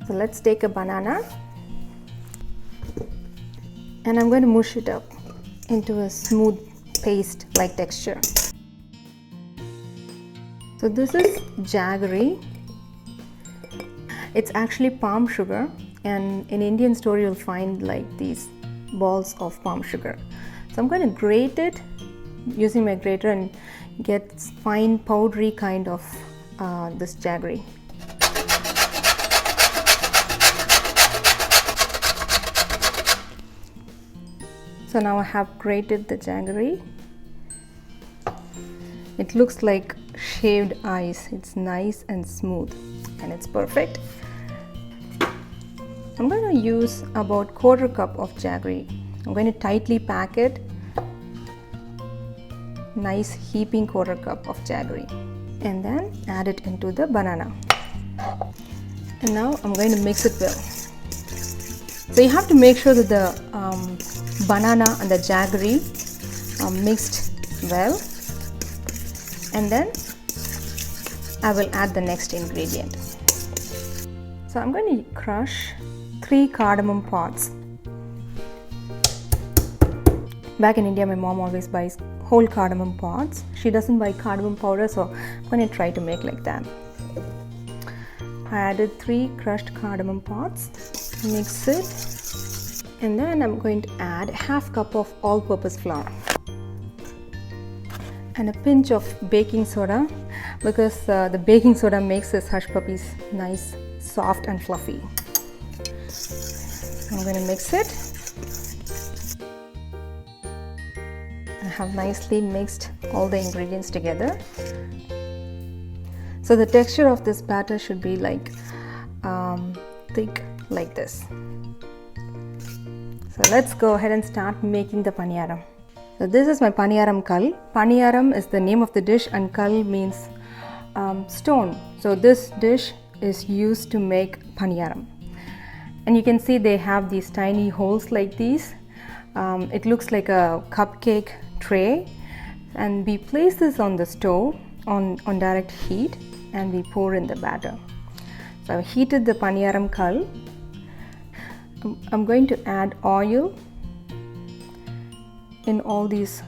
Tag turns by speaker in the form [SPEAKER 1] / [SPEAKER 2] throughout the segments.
[SPEAKER 1] So let's take a banana and I'm going to mush it up into a smooth paste like texture. So this is jaggery. It's actually palm sugar, and in Indian store you'll find like these balls of palm sugar. So I'm going to grate it using my grater and get fine powdery kind of this jaggery. So now I have grated the jaggery. It looks like shaved ice. It's nice and smooth and it's perfect. I'm going to use about 1/4 cup of jaggery. I'm going to tightly pack it. Nice heaping 1/4 cup of jaggery, and then add it into the banana. And now I'm going to mix it well. So you have to make sure that the banana and the jaggery are mixed well, and then I will add the next ingredient. So I'm going to crush 3 cardamom pods. Back in India, my mom always buys whole cardamom pods. She doesn't buy cardamom powder, so I'm going to try to make like that. I added 3 crushed cardamom pods. Mix it, and then I'm going to add 1/2 cup of all-purpose flour and a pinch of baking soda, because the baking soda makes this hush puppies nice, soft and fluffy. I'm going to mix it. I have nicely mixed all the ingredients together. So the texture of this batter should be like thick like this. So let's go ahead and start making the paniyaram. So this is my paniyaram kal. Paniyaram is the name of the dish and kal means stone. So this dish is used to make paniyaram. And you can see they have these tiny holes like these. It looks like a cupcake tray, and we place this on the stove on direct heat, and we pour in the batter. So I've heated the paniyaram kal. I'm going to add oil in all these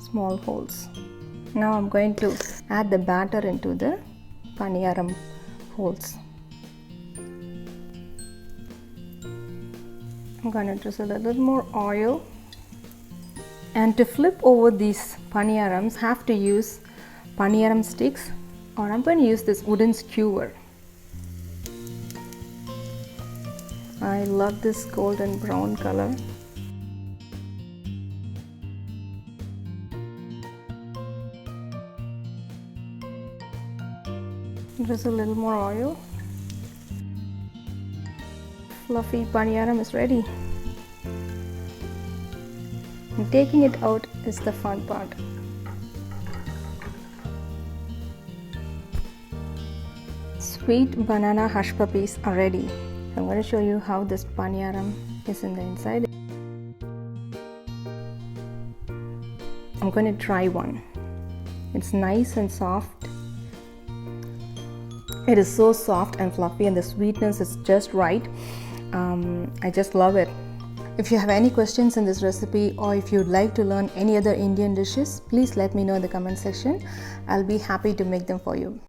[SPEAKER 1] small holes. Now I'm going to add the batter into the paniyaram holes. I'm going to drizzle a little more oil, and to flip over these paniyarams, have to use paniyaram sticks, or I'm going to use this wooden skewer. I love this golden brown color. Drizzle a little more oil. Fluffy paniyaram is ready. And taking it out is the fun part. Sweet banana hush puppies are ready. I'm going to show you how this paniyaram is in the inside. I'm going to try one. It's nice and soft. It is so soft and fluffy, and the sweetness is just right. I just love it. If you have any questions in this recipe, or if you'd like to learn any other Indian dishes, please let me know in the comment section. I'll be happy to make them for you.